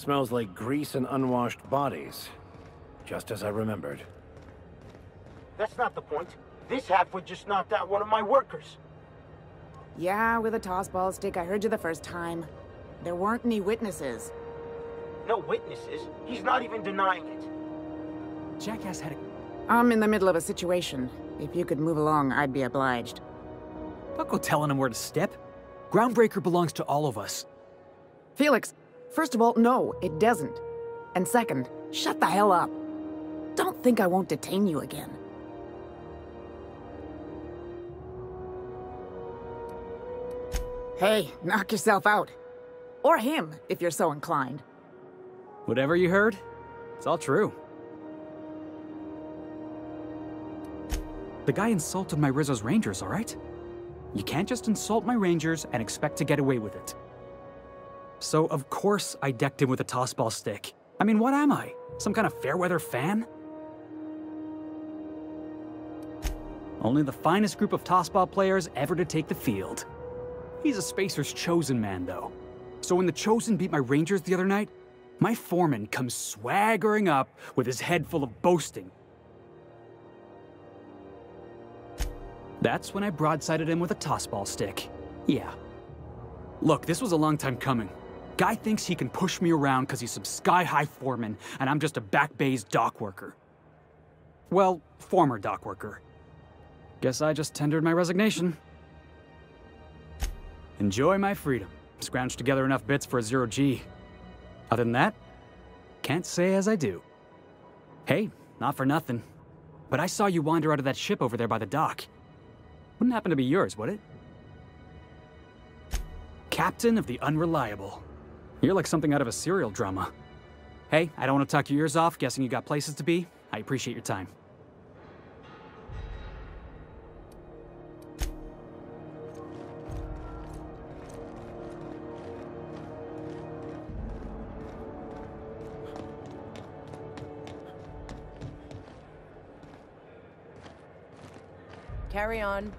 Smells like grease and unwashed bodies. Just as I remembered. That's not the point. This halfwit just knocked out one of my workers. Yeah, with a tossball stick. I heard you the first time. There weren't any witnesses. No witnesses? He's not even denying it. Jackass had a... I'm in the middle of a situation. If you could move along, I'd be obliged. Don't go telling him where to step. Groundbreaker belongs to all of us. Felix, first of all, no, it doesn't. And second, shut the hell up. Don't think I won't detain you again. Hey, knock yourself out. Or him, if you're so inclined. Whatever you heard, it's all true. The guy insulted my Rizzo's Rangers, all right? You can't just insult my Rangers and expect to get away with it. So, of course, I decked him with a tossball stick. I mean, what am I? Some kind of fair-weather fan? Only the finest group of tossball players ever to take the field. He's a Spacer's chosen man, though. So when the Chosen beat my Rangers the other night, my foreman comes swaggering up with his head full of boasting. That's when I broadsided him with a tossball stick. Yeah. Look, this was a long time coming. Guy thinks he can push me around because he's some sky-high foreman, and I'm just a back bay's dock worker. Well, former dock worker. Guess I just tendered my resignation. Enjoy my freedom. Scrounged together enough bits for a 0G. Other than that, can't say as I do. Hey, not for nothing, but I saw you wander out of that ship over there by the dock. Wouldn't happen to be yours, would it? Captain of the Unreliable. You're like something out of a serial drama. Hey, I don't want to talk your ears off, guessing you got places to be. I appreciate your time. Carry on.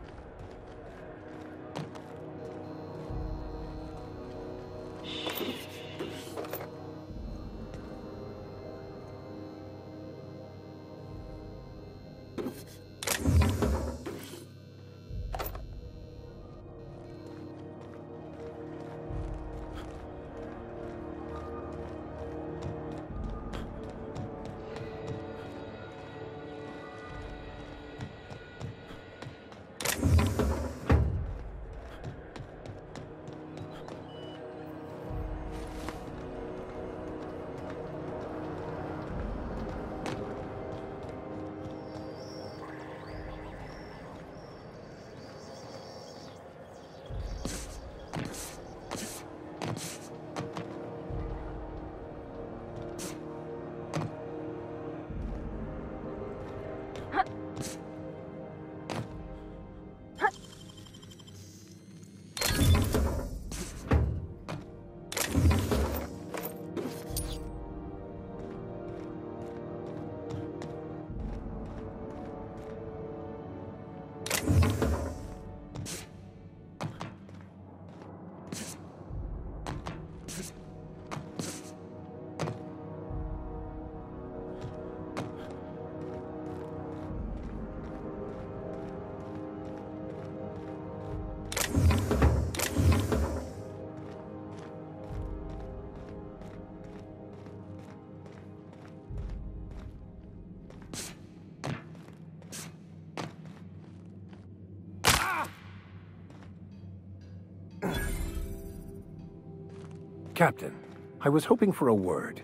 Captain, I was hoping for a word.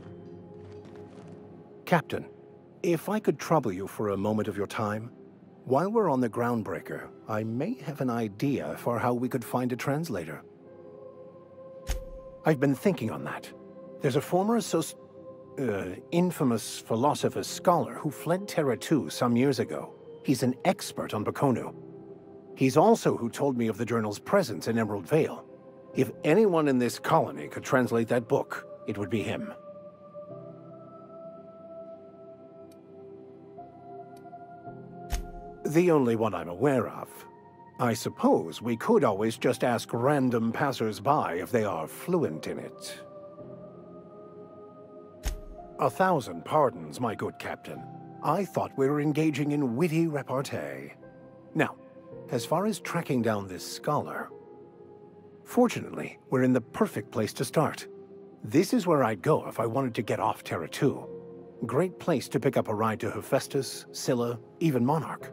Captain, if I could trouble you for a moment of your time, while we're on the Groundbreaker, I may have an idea for how we could find a translator. I've been thinking on that. There's a former infamous philosopher scholar who fled Terra 2 some years ago. He's an expert on Bakonu. He's also who told me of the journal's presence in Emerald Vale. If anyone in this colony could translate that book, it would be him. The only one I'm aware of. I suppose we could always just ask random passers-by if they are fluent in it. 1,000 pardons, my good captain. I thought we were engaging in witty repartee. Now, as far as tracking down this scholar, fortunately, we're in the perfect place to start. This is where I'd go if I wanted to get off Terra 2. Great place to pick up a ride to Hephaestus, Scylla, even Monarch.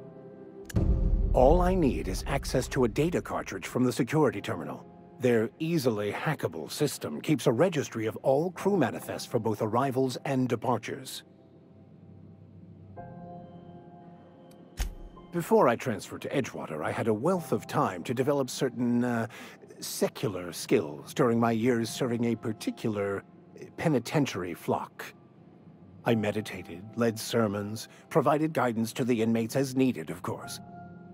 All I need is access to a data cartridge from the security terminal. Their easily hackable system keeps a registry of all crew manifests for both arrivals and departures. Before I transferred to Edgewater, I had a wealth of time to develop certain, secular skills during my years serving a particular penitentiary flock. I meditated, led sermons, provided guidance to the inmates as needed, of course.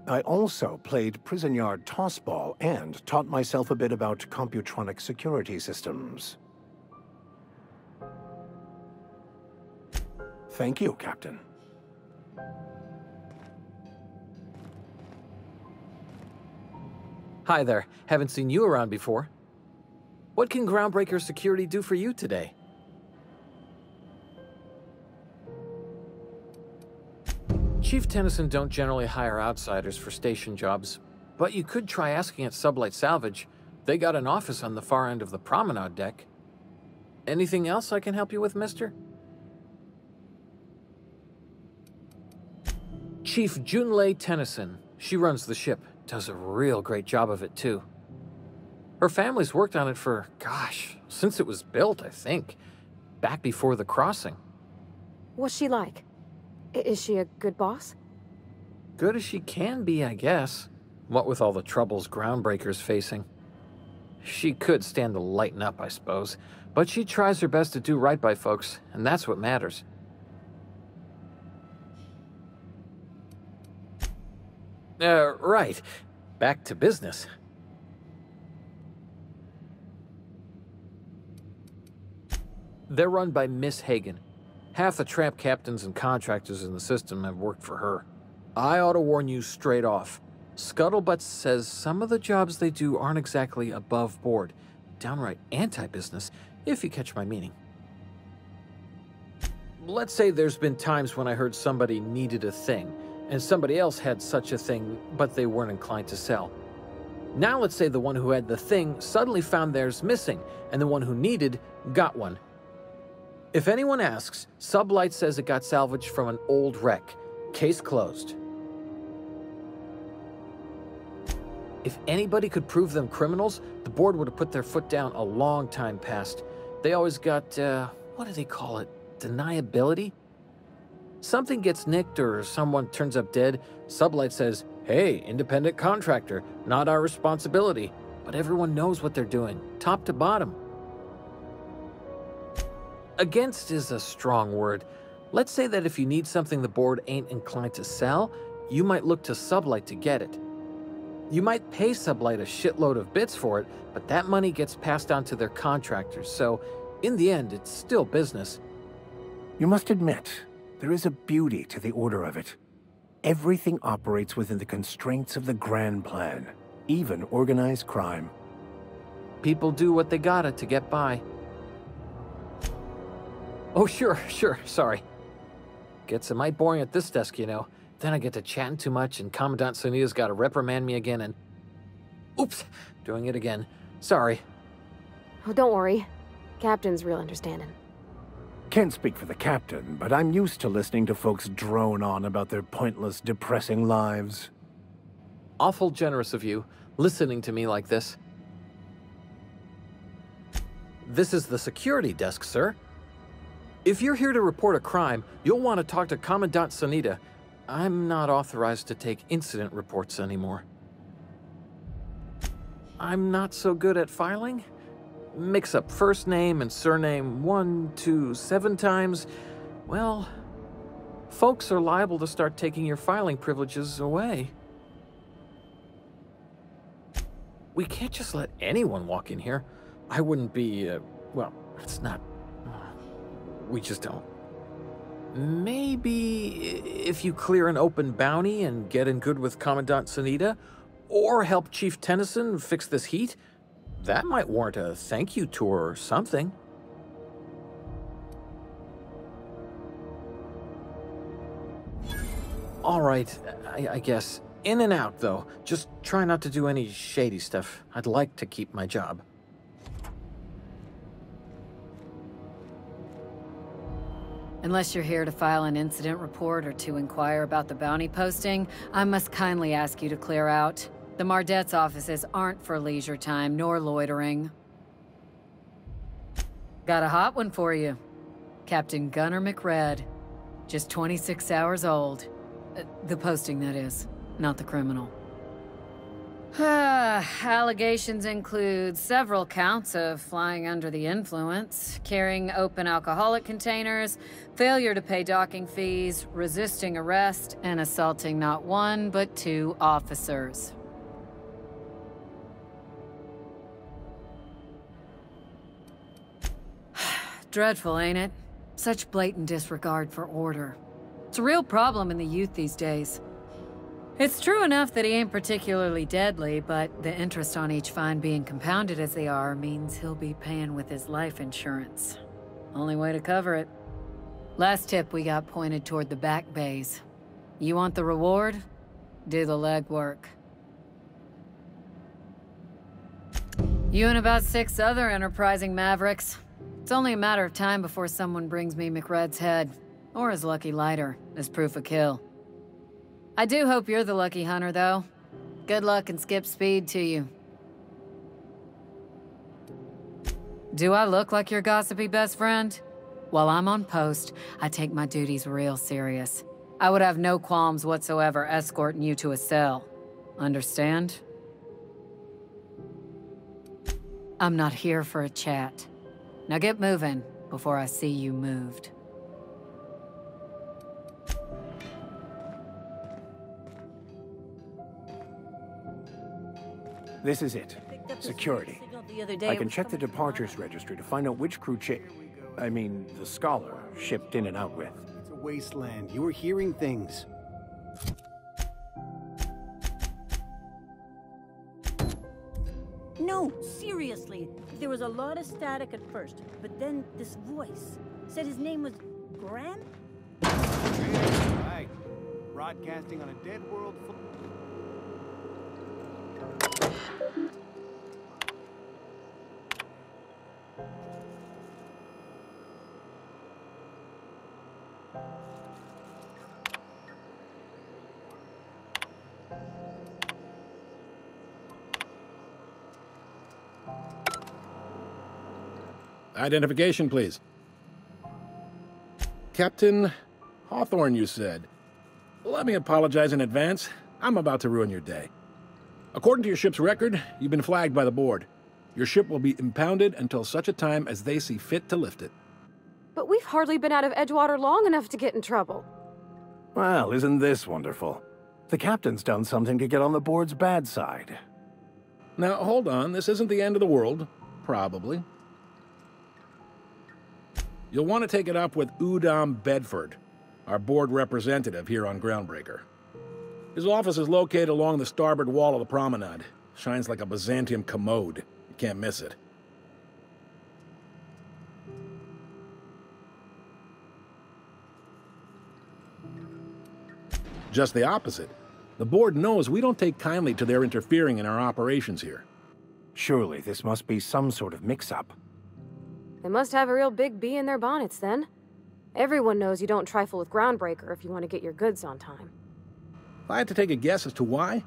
I also played prison yard tossball and taught myself a bit about computronic security systems. Thank you, Captain. Hi there. Haven't seen you around before. What can Groundbreaker security do for you today? Chief Tennyson don't generally hire outsiders for station jobs, but you could try asking at Sublight Salvage. They got an office on the far end of the promenade deck. Anything else I can help you with, mister? Chief Junlei Tennyson. She runs the ship. Does a real great job of it, too. Her family's worked on it for, gosh, since it was built, I think. Back before the crossing. What's she like? Is she a good boss? Good as she can be, I guess. What with all the troubles Groundbreaker's facing. She could stand to lighten up, I suppose. But she tries her best to do right by folks, and that's what matters. Right. Back to business. They're run by Miss Hagen. Half the tramp captains and contractors in the system have worked for her. I ought to warn you straight off. Scuttlebutt says some of the jobs they do aren't exactly above board. Downright anti-business, if you catch my meaning. Let's say there's been times when I heard somebody needed a thing, and somebody else had such a thing, but they weren't inclined to sell. Now let's say the one who had the thing suddenly found theirs missing, and the one who needed got one. If anyone asks, Sublight says it got salvaged from an old wreck. Case closed. If anybody could prove them criminals, the board would have put their foot down a long time past. They always got, what do they call it? Deniability? Something gets nicked or someone turns up dead, Sublight says, hey, independent contractor, not our responsibility. But everyone knows what they're doing, top to bottom. Against is a strong word. Let's say that if you need something the board ain't inclined to sell, you might look to Sublight to get it. You might pay Sublight a shitload of bits for it, but that money gets passed on to their contractors, so in the end, it's still business. You must admit, there is a beauty to the order of it. Everything operates within the constraints of the grand plan, even organized crime. People do what they gotta to get by. Oh, sure, sorry. Gets a mite boring at this desk, you know. Then I get to chatting too much and Commandant Sonia's gotta reprimand me again and... Oops, doing it again. Sorry. Oh, don't worry. Captain's real understanding. Can't speak for the captain, but I'm used to listening to folks drone on about their pointless, depressing lives. Awful generous of you, listening to me like this. This is the security desk, sir. If you're here to report a crime, you'll want to talk to Commandant Sonita. I'm not authorized to take incident reports anymore. I'm not so good at filing. Mix up first name and surname 1, 2, 7 times. Well, folks are liable to start taking your filing privileges away. We can't just let anyone walk in here. I wouldn't be, well, it's not... We just don't. Maybe if you clear an open bounty and get in good with Commandant Sonita, or help Chief Tennyson fix this heat, that might warrant a thank you tour or something. All right, I guess. In and out, though. Just try not to do any shady stuff. I'd like to keep my job. Unless you're here to file an incident report or to inquire about the bounty posting, I must kindly ask you to clear out. The Mardet's offices aren't for leisure time nor loitering. Got a hot one for you. Captain Gunnar McRed. Just 26 hours old. The posting, that is, not the criminal. Allegations include several counts of flying under the influence, carrying open alcoholic containers, failure to pay docking fees, resisting arrest, and assaulting not one, but 2 officers. Dreadful, ain't it? Such blatant disregard for order. It's a real problem in the youth these days. It's true enough that he ain't particularly deadly, but the interest on each fine being compounded as they are means he'll be paying with his life insurance. Only way to cover it. Last tip we got pointed toward the back bays. You want the reward? Do the legwork. You and about 6 other enterprising mavericks. It's only a matter of time before someone brings me McRed's head, or his lucky lighter, as proof of kill. I do hope you're the lucky hunter, though. Good luck and skip speed to you. Do I look like your gossipy best friend? While I'm on post, I take my duties real serious. I would have no qualms whatsoever escorting you to a cell. Understand? I'm not here for a chat. Now get moving before I see you moved. This is it. Security. I can check the departures registry to find out which crew the Scholar shipped in and out with. It's a wasteland. You were hearing things. No, seriously. There was a lot of static at first, but then this voice said his name was Graham? Right. Broadcasting on a dead world full... Identification, please. Captain Hawthorne, you said. Let me apologize in advance. I'm about to ruin your day. According to your ship's record, you've been flagged by the board. Your ship will be impounded until such a time as they see fit to lift it. But we've hardly been out of Edgewater long enough to get in trouble. Well, isn't this wonderful? The captain's done something to get on the board's bad side. Now, hold on. This isn't the end of the world. Probably. You'll want to take it up with Udom Bedford, our board representative here on Groundbreaker. His office is located along the starboard wall of the promenade. Shines like a Byzantium commode. You can't miss it. Just the opposite. The board knows we don't take kindly to their interfering in our operations here. Surely this must be some sort of mix-up. They must have a real big bee in their bonnets, then. Everyone knows you don't trifle with Groundbreaker if you want to get your goods on time. If I had to take a guess as to why,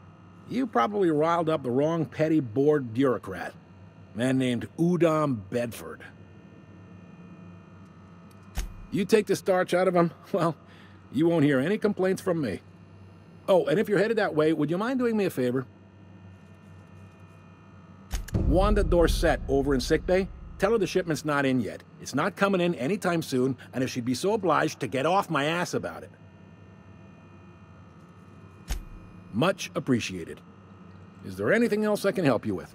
you probably riled up the wrong petty board bureaucrat. A man named Udom Bedford. You take the starch out of him, well, you won't hear any complaints from me. Oh, and if you're headed that way, would you mind doing me a favor? Wanda Dorset over in sickbay? Tell her the shipment's not in yet. It's not coming in anytime soon, and if she'd be so obliged to get off my ass about it. Much appreciated. Is there anything else I can help you with?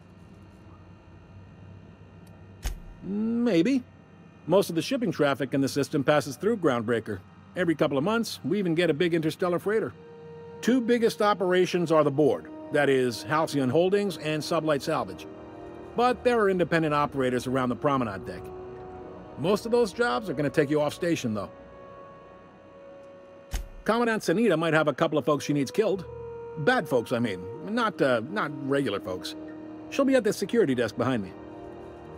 Maybe. Most of the shipping traffic in the system passes through Groundbreaker. Every couple of months, we even get a big interstellar freighter. 2 biggest operations are the board. That is, Halcyon Holdings and Sublight Salvage. But there are independent operators around the promenade deck. Most of those jobs are going to take you off station, though. Commandant Sanita might have a couple of folks she needs killed. Bad folks, I mean. Not regular folks. She'll be at the security desk behind me.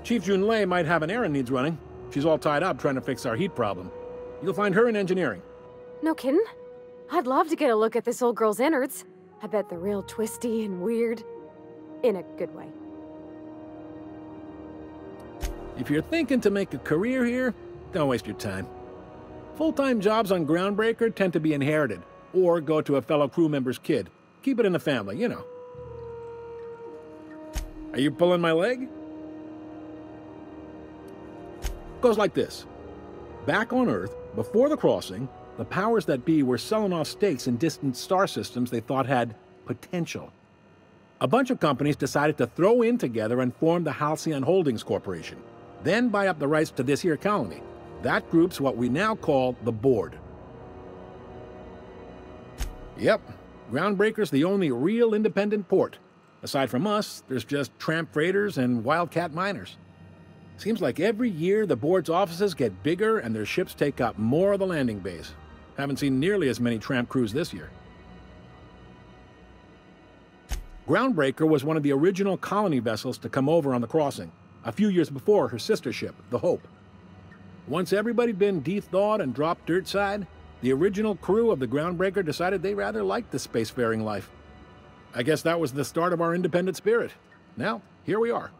Chief Junlei might have an errand needs running. She's all tied up trying to fix our heat problem. You'll find her in engineering. No kidding? I'd love to get a look at this old girl's innards. I bet they're real twisty and weird. In a good way. If you're thinking to make a career here, don't waste your time. Full-time jobs on Groundbreaker tend to be inherited, or go to a fellow crew member's kid. Keep it in the family, you know. Are you pulling my leg? Goes like this. Back on Earth, before the crossing, the powers that be were selling off stakes in distant star systems they thought had potential. A bunch of companies decided to throw in together and form the Halcyon Holdings Corporation, then buy up the rights to this here colony. That group's what we now call the Board. Yep, Groundbreaker's the only real independent port. Aside from us, there's just tramp freighters and wildcat miners. Seems like every year the Board's offices get bigger and their ships take up more of the landing base. Haven't seen nearly as many tramp crews this year. Groundbreaker was one of the original colony vessels to come over on the crossing, a few years before her sister ship, the Hope. Once everybody'd been de-thawed and dropped dirt side, the original crew of the Groundbreaker decided they rather liked the spacefaring life. I guess that was the start of our independent spirit. Now, here we are.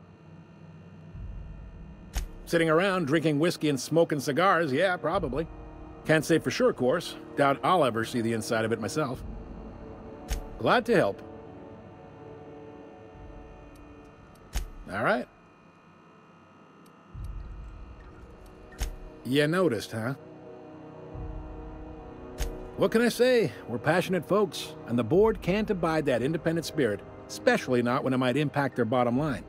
Sitting around drinking whiskey and smoking cigars, yeah, probably. Can't say for sure, of course. Doubt I'll ever see the inside of it myself. Glad to help. All right. You noticed, huh? What can I say? We're passionate folks, and the Board can't abide that independent spirit, especially not when it might impact their bottom line.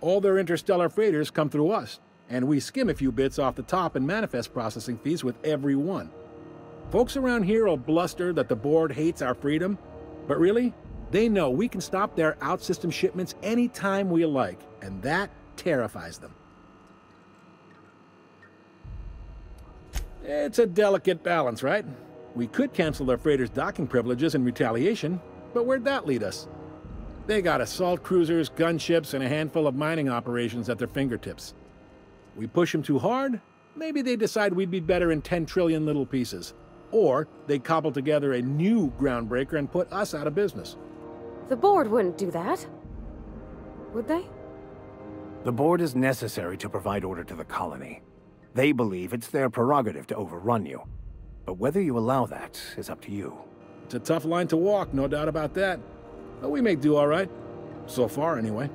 All their interstellar freighters come through us, and we skim a few bits off the top in manifest processing fees with every one. Folks around here will bluster that the Board hates our freedom, but really, they know we can stop their out-system shipments anytime we like, and that terrifies them. It's a delicate balance, right? We could cancel their freighters' docking privileges in retaliation, but where'd that lead us? They got assault cruisers, gunships, and a handful of mining operations at their fingertips. We push them too hard, maybe they decide we'd be better in 10 trillion little pieces. Or they cobble together a new Groundbreaker and put us out of business. The Board wouldn't do that. Would they? The Board is necessary to provide order to the colony. They believe it's their prerogative to overrun you. But whether you allow that is up to you. It's a tough line to walk, no doubt about that. But we may do all right. So far, anyway.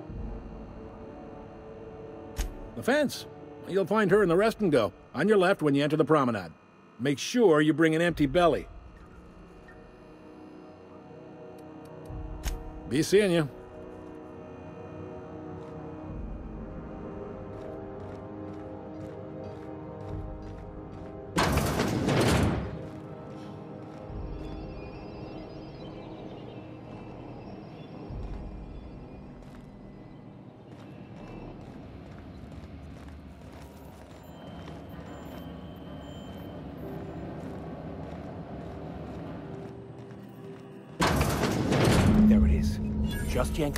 The fence. You'll find her in the rest and go, on your left when you enter the promenade. Make sure you bring an empty belly. Be seeing you. Just yank.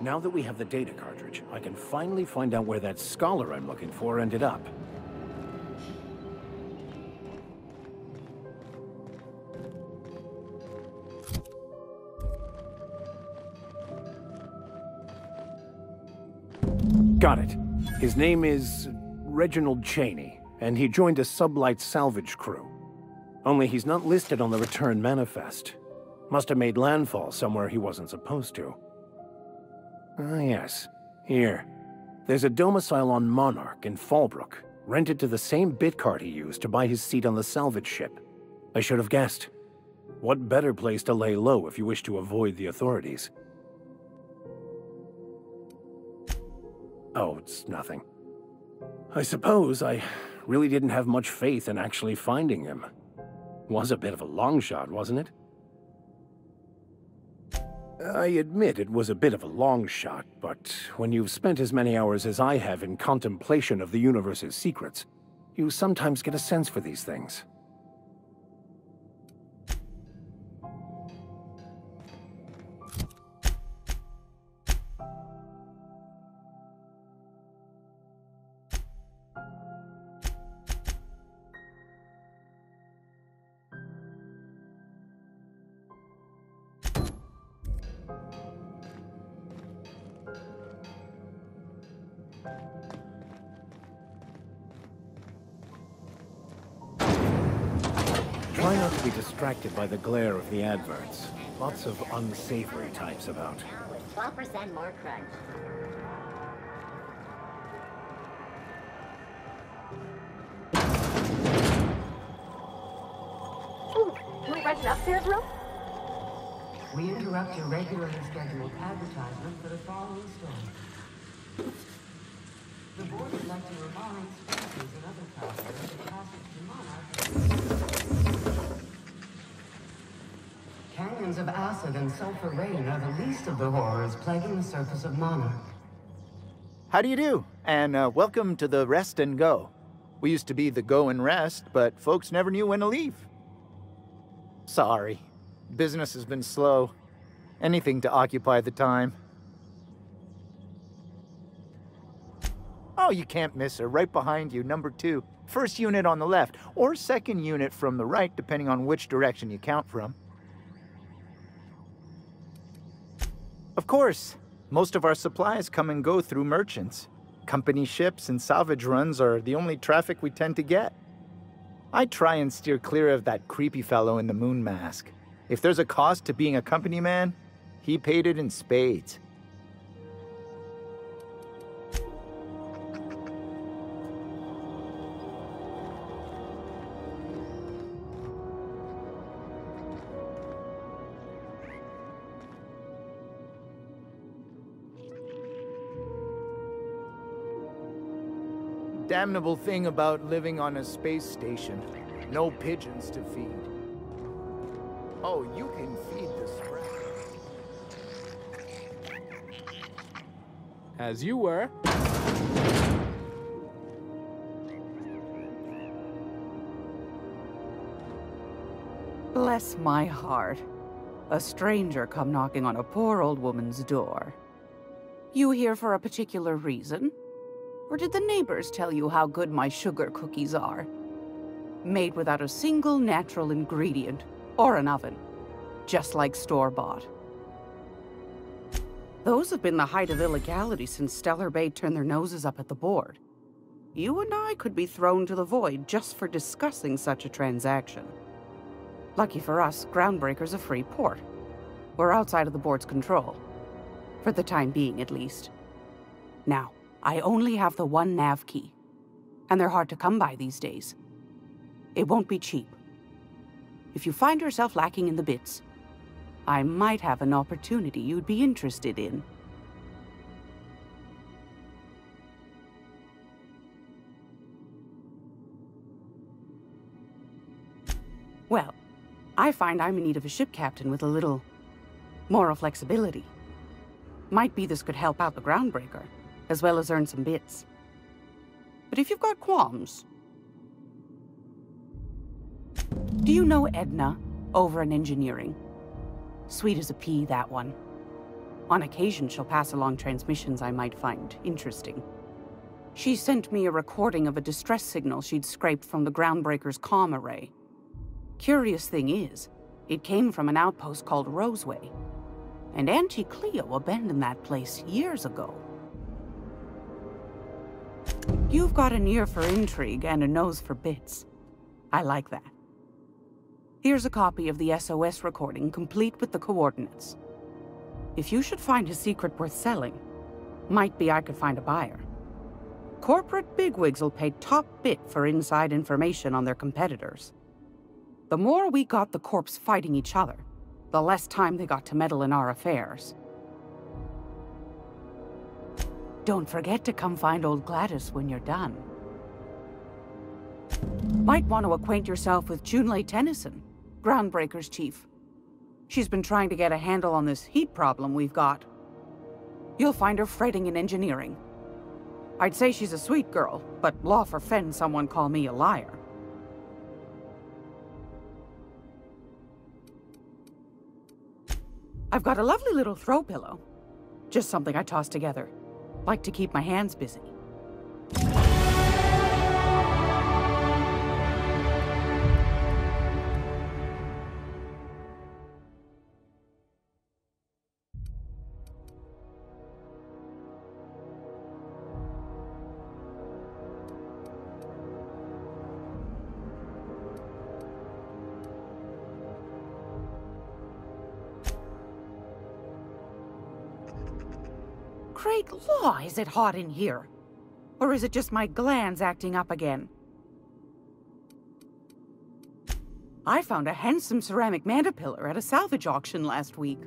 Now that we have the data cartridge, I can finally find out where that scholar I'm looking for ended up. Got it. His name is Reginald Cheney, and he joined a sublight salvage crew. Only he's not listed on the return manifest. Must have made landfall somewhere he wasn't supposed to. Ah, yes. Here. There's a domicile on Monarch in Fallbrook, rented to the same bit card he used to buy his seat on the salvage ship. I should have guessed. What better place to lay low if you wish to avoid the authorities? Oh, it's nothing. I suppose I really didn't have much faith in actually finding him. Was a bit of a long shot, wasn't it? I admit it was a bit of a long shot, but when you've spent as many hours as I have in contemplation of the universe's secrets, you sometimes get a sense for these things. Try not to be distracted by the glare of the adverts. Lots of unsavory types about. Now with 12% more crunch. Ooh, can we rent an upstairs room? We interrupt your regularly scheduled advertisement for the following story. The board would like to remind speakers and other passengers that passage to Monarch. Canyons of acid and sulfur rain are the least of the horrors plaguing the surface of Monarch. How do you do? And welcome to the Rest and Go. We used to be the Go and Rest, but folks never knew when to leave. Sorry. Business has been slow. Anything to occupy the time. Oh, you can't miss her. Right behind you, number 2. First unit on the left, or second unit from the right, depending on which direction you count from. Of course, most of our supplies come and go through merchants. Company ships and salvage runs are the only traffic we tend to get. I try and steer clear of that creepy fellow in the moon mask. If there's a cost to being a company man, he paid it in spades. Damnable thing about living on a space station. No pigeons to feed. Oh, you can feed the sprout. As you were. Bless my heart. A stranger come knocking on a poor old woman's door. You here for a particular reason? Or did the neighbors tell you how good my sugar cookies are? Made without a single natural ingredient, or an oven. Just like store-bought. Those have been the height of illegality since Stellar Bay turned their noses up at the board. You and I could be thrown to the void just for discussing such a transaction. Lucky for us, Groundbreaker's a free port. We're outside of the board's control. For the time being, at least. Now, I only have the one nav key, and they're hard to come by these days. It won't be cheap. If you find yourself lacking in the bits, I might have an opportunity you'd be interested in. Well, I find I'm in need of a ship captain with a little moral flexibility. Might be this could help out the Groundbreaker, as well as earn some bits. But if you've got qualms... Do you know Edna, over in engineering? Sweet as a pea, that one. On occasion, she'll pass along transmissions I might find interesting. She sent me a recording of a distress signal she'd scraped from the Groundbreaker's comm array. Curious thing is, it came from an outpost called Roseway. And Auntie Cleo abandoned that place years ago. You've got an ear for intrigue and a nose for bits. I like that. Here's a copy of the SOS recording, complete with the coordinates. If you should find a secret worth selling, might be I could find a buyer. Corporate bigwigs will pay top bit for inside information on their competitors. The more we got the corps fighting each other, the less time they got to meddle in our affairs. Don't forget to come find old Gladys when you're done. Might want to acquaint yourself with Junlei Tennyson, Groundbreaker's chief. She's been trying to get a handle on this heat problem we've got. You'll find her fretting in engineering. I'd say she's a sweet girl, but law forfend someone call me a liar. I've got a lovely little throw pillow. Just something I toss together. Like to keep my hands busy. Great law, is it hot in here? Or is it just my glands acting up again? I found a handsome ceramic mandapillar at a salvage auction last week.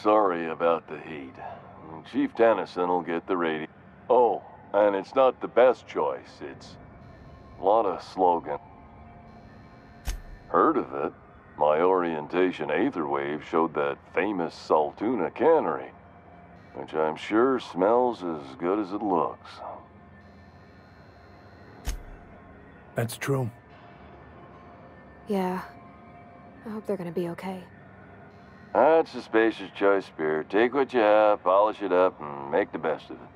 Sorry about the heat. Chief Tennyson will get the radio. Oh, and it's not the best choice. It's a lot of slogan. Heard of it? My orientation aetherwave showed that famous Saltuna cannery, which I'm sure smells as good as it looks. That's true. Yeah. I hope they're gonna be okay. That's a spacer's choice spirit. Take what you have, polish it up, and make the best of it.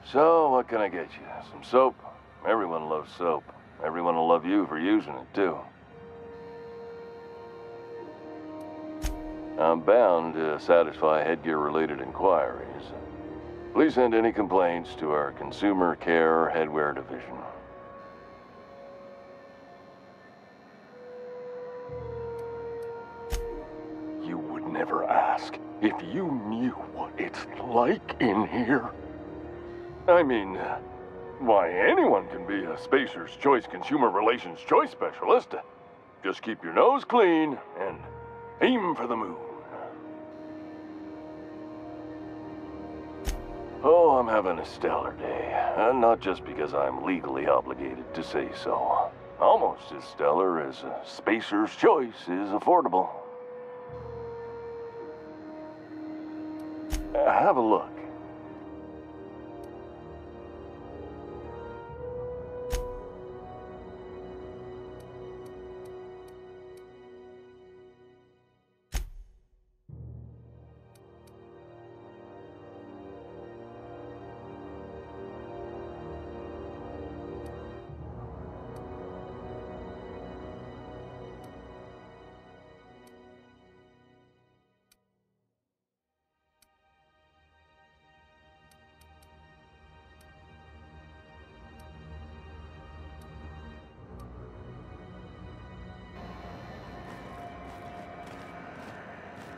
So, what can I get you? Some soap? Everyone loves soap. Everyone will love you for using it, too. I'm bound to satisfy headgear-related inquiries. Please send any complaints to our Consumer Care Headwear Division. You would never ask if you knew what it's like in here. I mean, why, anyone can be a Spacer's Choice Consumer Relations Choice Specialist. Just keep your nose clean and aim for the moon. Oh, I'm having a stellar day. And not just because I'm legally obligated to say so. Almost as stellar as a Spacer's Choice is affordable. Have a look.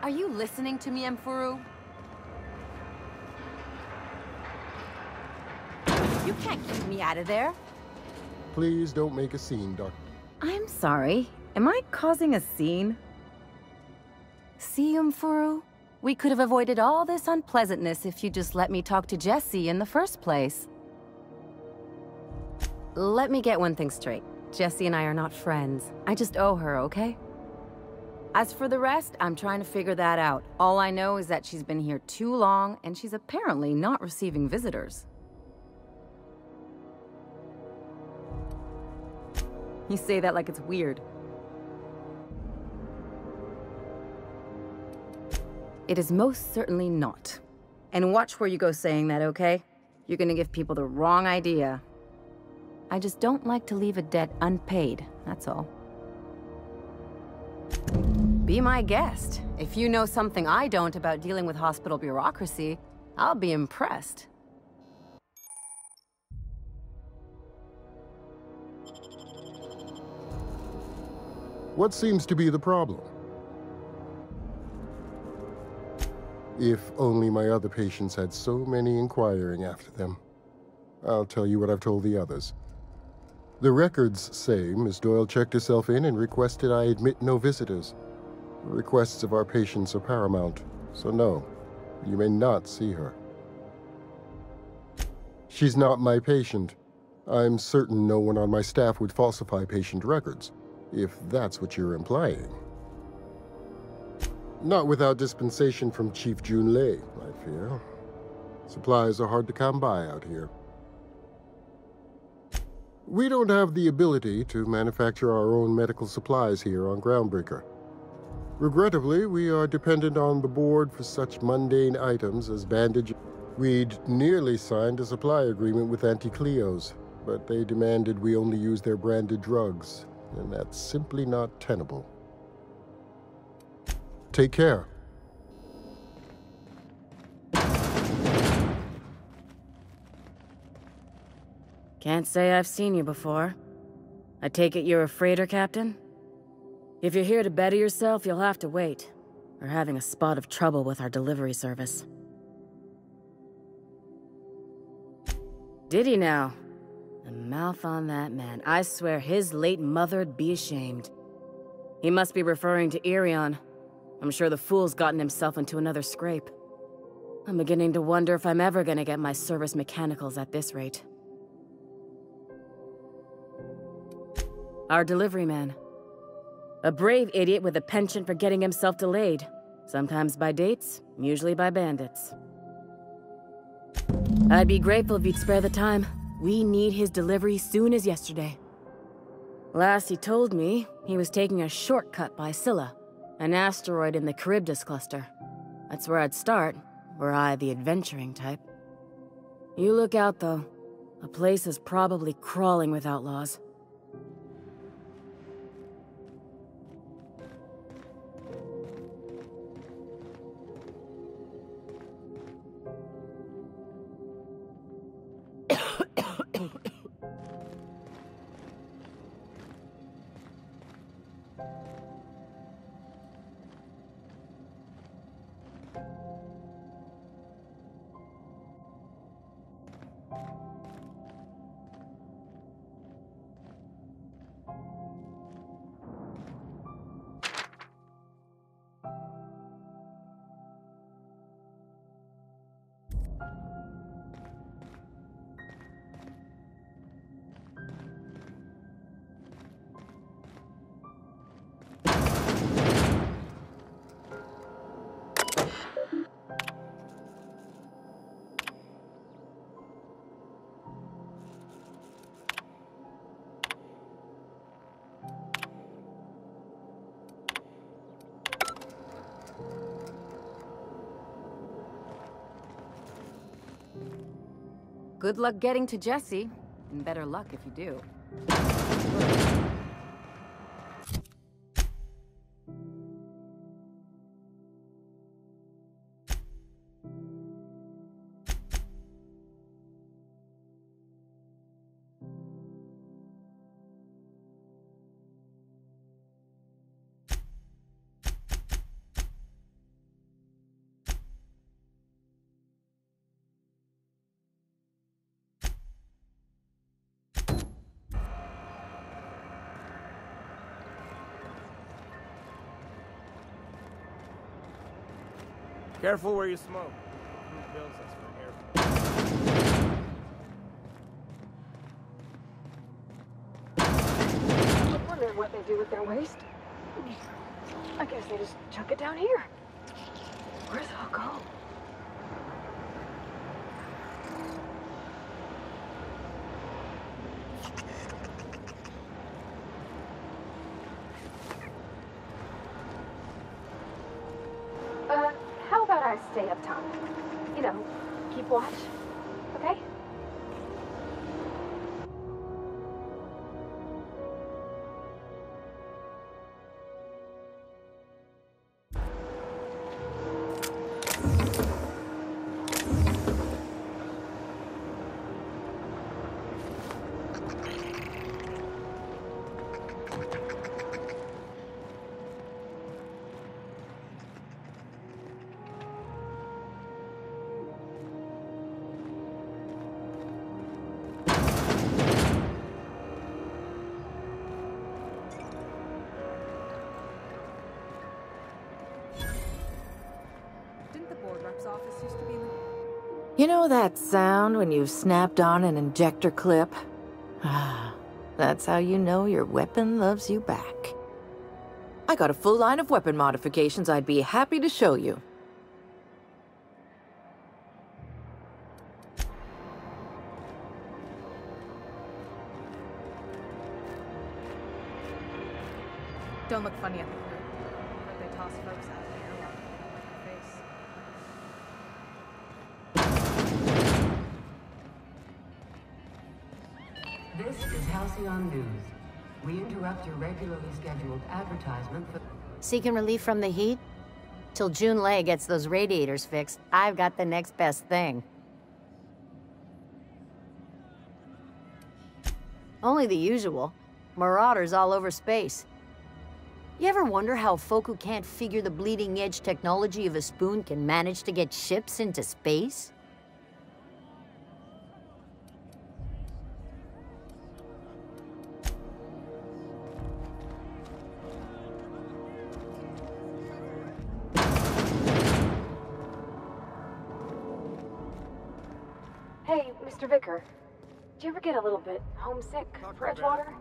Are you listening to me, Emfuru? You can't keep me out of there. Please don't make a scene, Doctor. I'm sorry. Am I causing a scene? See, Emfuru? We could have avoided all this unpleasantness if you just let me talk to Jessie in the first place. Let me get one thing straight. Jessie and I are not friends. I just owe her, okay? As for the rest, I'm trying to figure that out. All I know is that she's been here too long, and she's apparently not receiving visitors. You say that like it's weird. It is most certainly not. And watch where you go saying that, okay? You're gonna give people the wrong idea. I just don't like to leave a debt unpaid, that's all. Be my guest. If you know something I don't about dealing with hospital bureaucracy, I'll be impressed. What seems to be the problem? If only my other patients had so many inquiring after them. I'll tell you what I've told the others. The records say Miss Doyle checked herself in and requested I admit no visitors. The requests of our patients are paramount, so no, you may not see her. She's not my patient. I'm certain no one on my staff would falsify patient records, if that's what you're implying. Not without dispensation from Chief Jun Lei, I fear. Supplies are hard to come by out here. We don't have the ability to manufacture our own medical supplies here on Groundbreaker. Regrettably, we are dependent on the board for such mundane items as bandage. We'd nearly signed a supply agreement with Anti-Cleos, but they demanded we only use their branded drugs, and that's simply not tenable. Take care. Can't say I've seen you before. I take it you're a freighter captain? If you're here to better yourself, you'll have to wait. We're having a spot of trouble with our delivery service. Did he now? The mouth on that man. I swear his late mother'd be ashamed. He must be referring to Irion. I'm sure the fool's gotten himself into another scrape. I'm beginning to wonder if I'm ever gonna get my service mechanicals at this rate. Our delivery man. A brave idiot with a penchant for getting himself delayed. Sometimes by dates, usually by bandits. I'd be grateful if you'd spare the time. We need his delivery soon as yesterday. Last he told me, he was taking a shortcut by Scylla, an asteroid in the Charybdis cluster. That's where I'd start, were I the adventuring type. You look out, though. The place is probably crawling with outlaws. Good luck getting to Jesse, and better luck if you do. Careful where you smoke. Who builds us for air? I'm wondering what they do with their waste. I guess they just chuck it down here. Where's it all go? How about I stay up top? You know, keep watch, okay? Office used to be in the... You know that sound when you've snapped on an injector clip? Ah, that's how you know your weapon loves you back. I got a full line of weapon modifications I'd be happy to show you. Don't look funny at the crew. But they toss folks out of the airlock with their face. This is Halcyon News. We interrupt your regularly scheduled advertisement for... Seeking relief from the heat? Till June Lay gets those radiators fixed, I've got the next best thing. Only the usual. Marauders all over space. You ever wonder how folk who can't figure the bleeding edge technology of a spoon can manage to get ships into space? Hey, Mr. Vicker. Do you ever get a little bit homesick for Edgewater?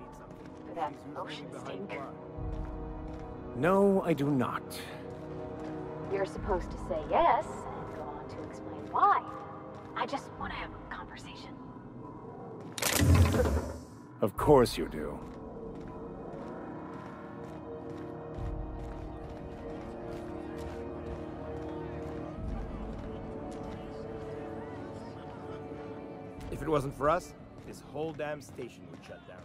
For that ocean stink? No, I do not. You're supposed to say yes and go on to explain why. I just want to have a conversation. Of course you do. If it wasn't for us, this whole damn station would shut down.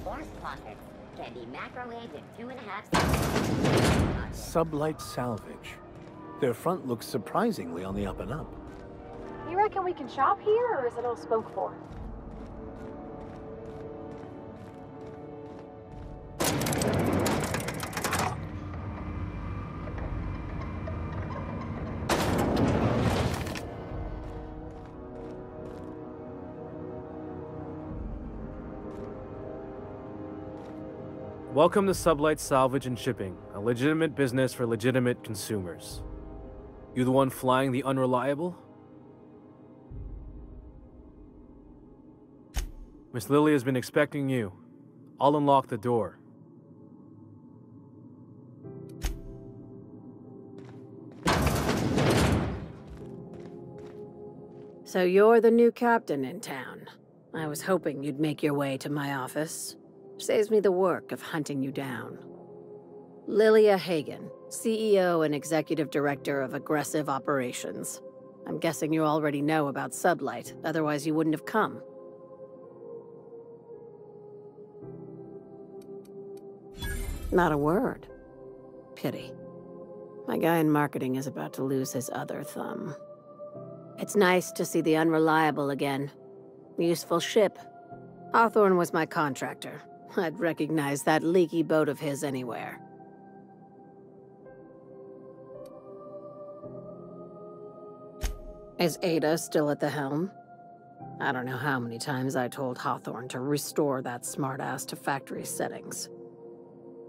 Force pockets can be macrowaved in 2.5 seconds. Sublight salvage. Their front looks surprisingly on the up and up. You reckon we can shop here, or is it all spoke for? Welcome to Sublight Salvage and Shipping, a legitimate business for legitimate consumers. You the one flying the unreliable? Miss Lily has been expecting you. I'll unlock the door. So you're the new captain in town. I was hoping you'd make your way to my office. Saves me the work of hunting you down. Lilia Hagen, CEO and Executive Director of Aggressive Operations. I'm guessing you already know about Sublight, otherwise you wouldn't have come. Not a word. Pity. My guy in marketing is about to lose his other thumb. It's nice to see the Unreliable again. Useful ship. Hawthorne was my contractor. I'd recognize that leaky boat of his anywhere. Is Ada still at the helm? I don't know how many times I told Hawthorne to restore that smartass to factory settings.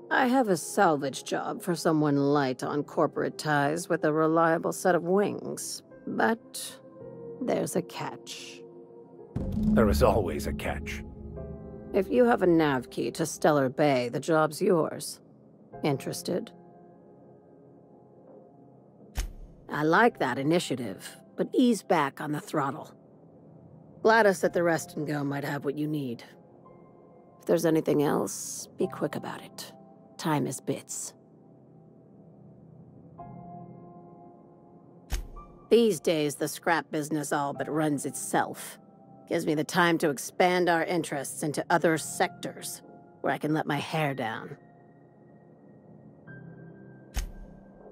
I have a salvage job for someone light on corporate ties with a reliable set of wings, but there's a catch. There is always a catch. If you have a nav key to Stellar Bay, the job's yours. Interested? I like that initiative, but ease back on the throttle. Gladys at the Rest and Go might have what you need. If there's anything else, be quick about it. Time is bits. These days, the scrap business all but runs itself. Gives me the time to expand our interests into other sectors, where I can let my hair down.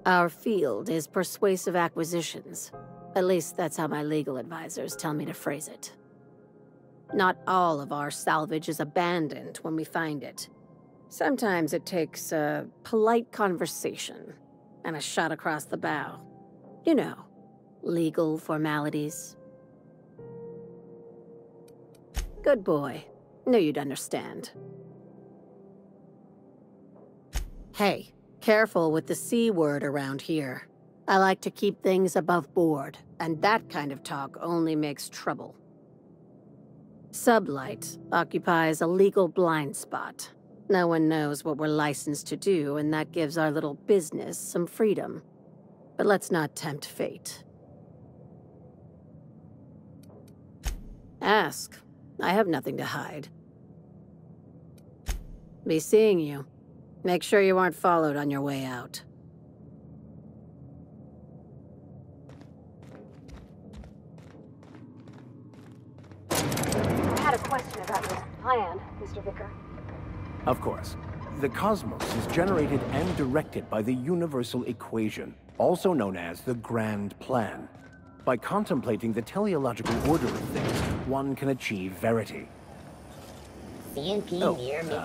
Our field is persuasive acquisitions. At least that's how my legal advisors tell me to phrase it. Not all of our salvage is abandoned when we find it. Sometimes it takes a polite conversation and a shot across the bow. You know, legal formalities. Good boy. Knew you'd understand. Hey, careful with the C word around here. I like to keep things above board, and that kind of talk only makes trouble. Sublight occupies a legal blind spot. No one knows what we're licensed to do, and that gives our little business some freedom. But let's not tempt fate. Ask. I have nothing to hide. Be seeing you. Make sure you aren't followed on your way out. I had a question about your plan, Mr. Vicker. Of course. The cosmos is generated and directed by the universal equation, also known as the Grand Plan. By contemplating the teleological order of things, one can achieve verity. Thinking near me.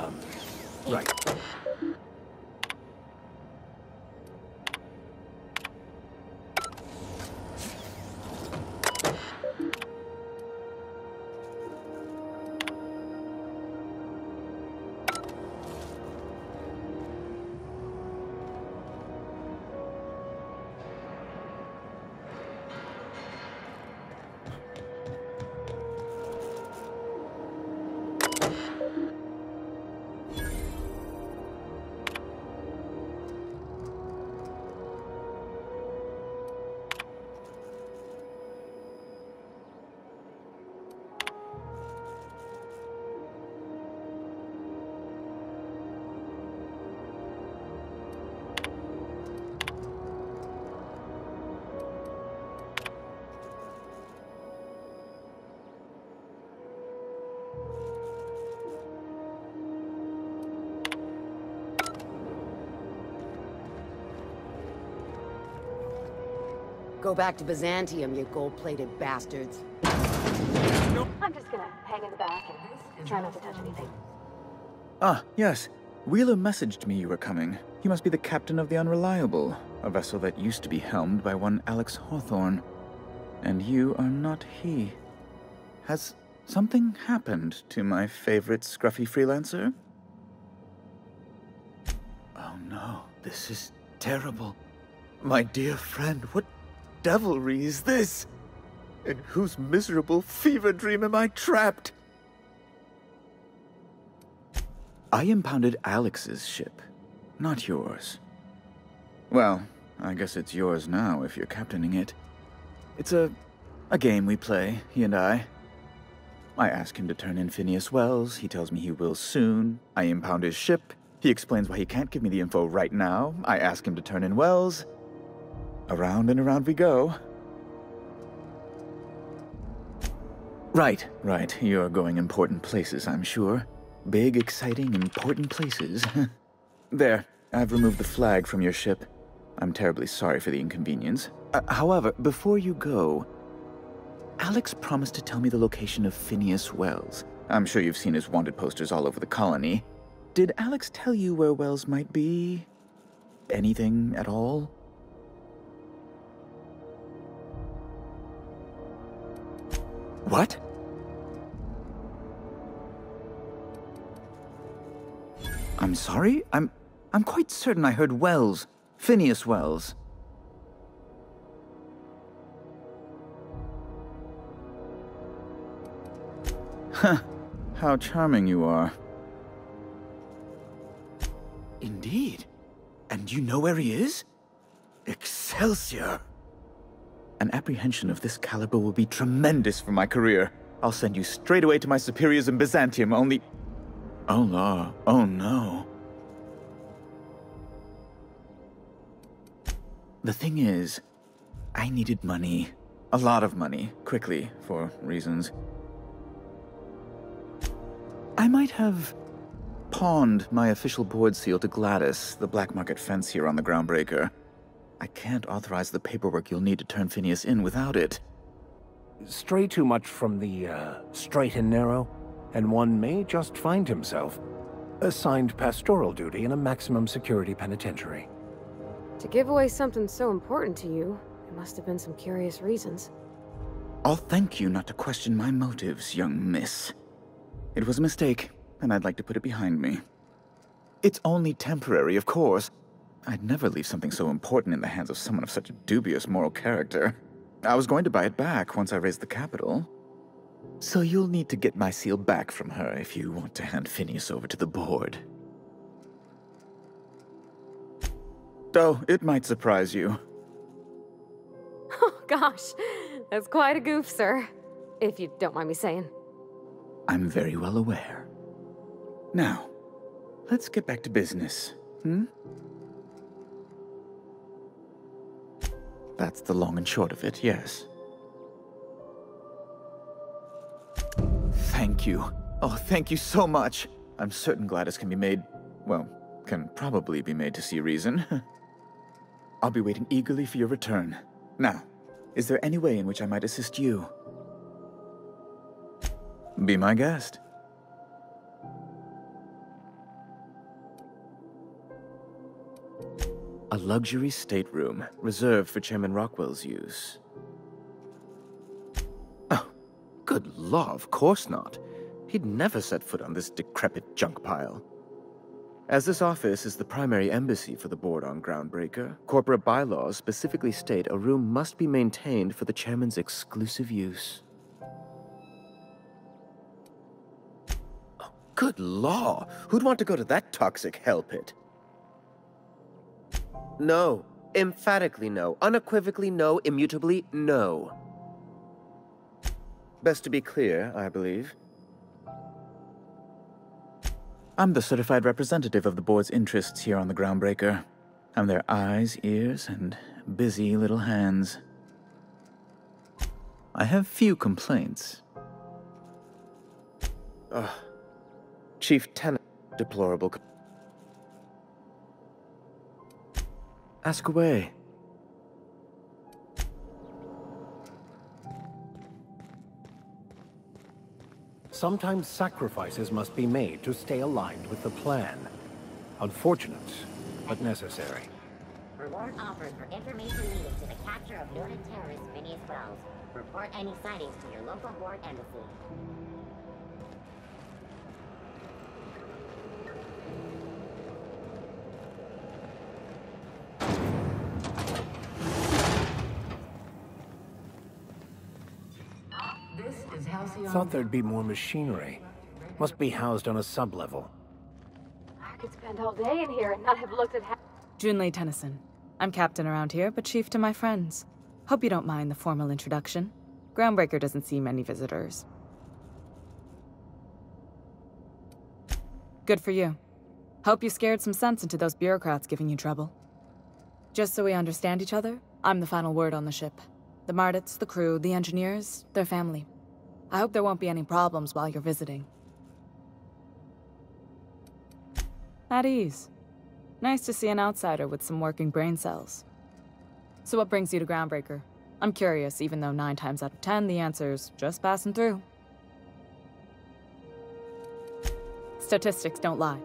Right. Go back to Byzantium, you gold-plated bastards. I'm just gonna hang in the back and try not to touch anything. Ah, yes. Wheeler messaged me you were coming. He must be the captain of the Unreliable, a vessel that used to be helmed by one Alex Hawthorne. And you are not he. Has something happened to my favorite scruffy freelancer? Oh no, this is terrible. My dear friend, what devilry is this? In whose miserable fever dream am I trapped? I impounded Alex's ship, not yours. Well, I guess it's yours now if you're captaining it. It's a game we play, he and I. I ask him to turn in Phineas Wells. He tells me he will soon. I impound his ship. He explains why he can't give me the info right now. I ask him to turn in Wells. Around and around we go. Right. You're going important places, I'm sure. Big, exciting, important places. There, I've removed the flag from your ship. I'm terribly sorry for the inconvenience. However, before you go, Alex promised to tell me the location of Phineas Wells. I'm sure you've seen his wanted posters all over the colony. Did Alex tell you where Wells might be? Anything at all? What? I'm sorry? I'm quite certain I heard Wells. Phineas Wells. Huh. How charming you are. Indeed. And you know where he is? Excelsior! An apprehension of this caliber will be tremendous for my career. I'll send you straight away to my superiors in Byzantium, only... Oh, no. Oh, no. The thing is, I needed money. A lot of money, quickly, for reasons. I might have pawned my official board seal to Gladys, the black market fence here on the Groundbreaker. I can't authorize the paperwork you'll need to turn Phineas in without it. Stray too much from the straight and narrow, and one may just find himself assigned pastoral duty in a maximum security penitentiary. To give away something so important to you, there must have been some curious reasons. I'll thank you not to question my motives, young miss. It was a mistake, and I'd like to put it behind me. It's only temporary, of course. I'd never leave something so important in the hands of someone of such a dubious moral character. I was going to buy it back once I raised the capital. So you'll need to get my seal back from her if you want to hand Phineas over to the board. Though, it might surprise you. Oh gosh, that's quite a goof, sir. If you don't mind me saying. I'm very well aware. Now, let's get back to business, That's the long and short of it, yes. Thank you. Oh, thank you so much. I'm certain Gladys can be made, well, can probably be made to see reason. I'll be waiting eagerly for your return. Now, is there any way in which I might assist you? Be my guest. A luxury stateroom, reserved for Chairman Rockwell's use. Oh, good law, of course not. He'd never set foot on this decrepit junk pile. As this office is the primary embassy for the board on Groundbreaker, corporate bylaws specifically state a room must be maintained for the chairman's exclusive use. Oh, good law! Who'd want to go to that toxic hell pit? No. Emphatically no. Unequivocally no. Immutably no. Best to be clear, I believe. I'm the certified representative of the board's interests here on the Groundbreaker. I'm their eyes, ears, and busy little hands. I have few complaints. Chief Tenant, deplorable. Ask away. Sometimes sacrifices must be made to stay aligned with the plan. Unfortunate, but necessary. Reward offered for information needed to the capture of noted terrorist Phineas Wells. Report any sightings to your local board embassy. Thought there'd be more machinery. Must be housed on a sublevel. could spend all day in here and not have looked at Junlei Tennyson. I'm captain around here, but chief to my friends. Hope you don't mind the formal introduction. Groundbreaker doesn't see many visitors. Good for you. Hope you scared some sense into those bureaucrats giving you trouble. Just so we understand each other, I'm the final word on the ship. The Mardits, the crew, the engineers, their family. I hope there won't be any problems while you're visiting. At ease. Nice to see an outsider with some working brain cells. So what brings you to Groundbreaker? I'm curious, even though 9 times out of 10 the answer's just passing through. Statistics don't lie.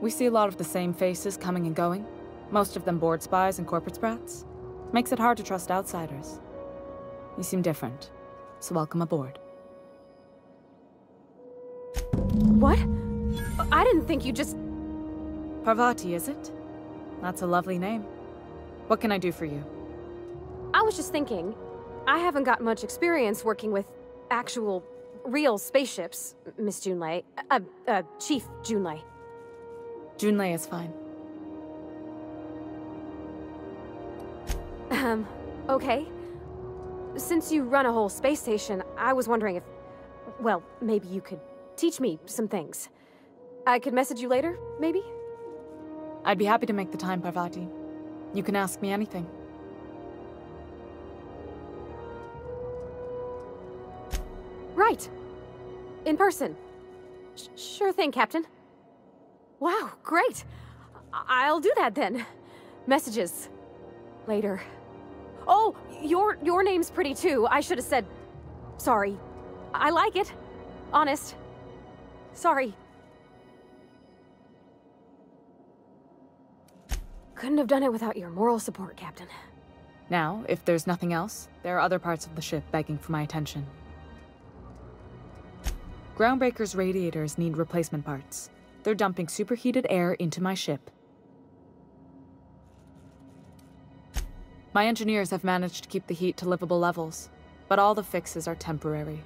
We see a lot of the same faces coming and going, most of them board spies and corporate sprats. Makes it hard to trust outsiders. You seem different, so welcome aboard. What? I didn't think you just... Parvati, is it? That's a lovely name. What can I do for you? I was just thinking, I haven't got much experience working with actual, real spaceships, Miss Junlei. Chief Junlei. Junlei is fine. Okay. Since you run a whole space station, I was wondering if... Well, maybe you could teach me some things. I could message you later, maybe? I'd be happy to make the time, Parvati. You can ask me anything. Right. In person. Sure thing, Captain. Wow, great. I'll do that then. Messages. Later. Oh, your name's pretty too. I should have said... Sorry. I like it. Honest. Sorry. Couldn't have done it without your moral support, Captain. Now, if there's nothing else, there are other parts of the ship begging for my attention. Groundbreaker's radiators need replacement parts. They're dumping superheated air into my ship. My engineers have managed to keep the heat to livable levels, but all the fixes are temporary.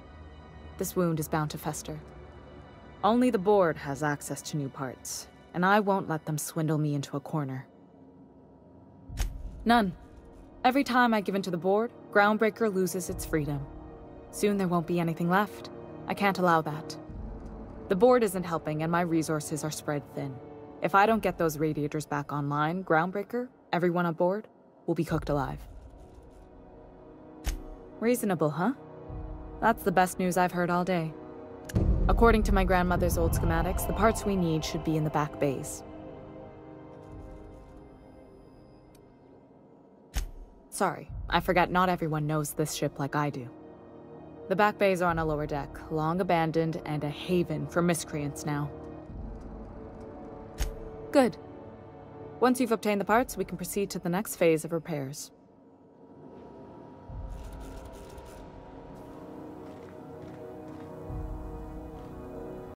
This wound is bound to fester. Only the board has access to new parts, and I won't let them swindle me into a corner. None. Every time I give in to the board, Groundbreaker loses its freedom. Soon there won't be anything left. I can't allow that. The board isn't helping, and my resources are spread thin. If I don't get those radiators back online, Groundbreaker, everyone on board, will be cooked alive. Reasonable, huh? That's the best news I've heard all day. According to my grandmother's old schematics, the parts we need should be in the back bays. Sorry, I forgot not everyone knows this ship like I do. The back bays are on a lower deck, long abandoned and a haven for miscreants now. Good. Once you've obtained the parts, we can proceed to the next phase of repairs.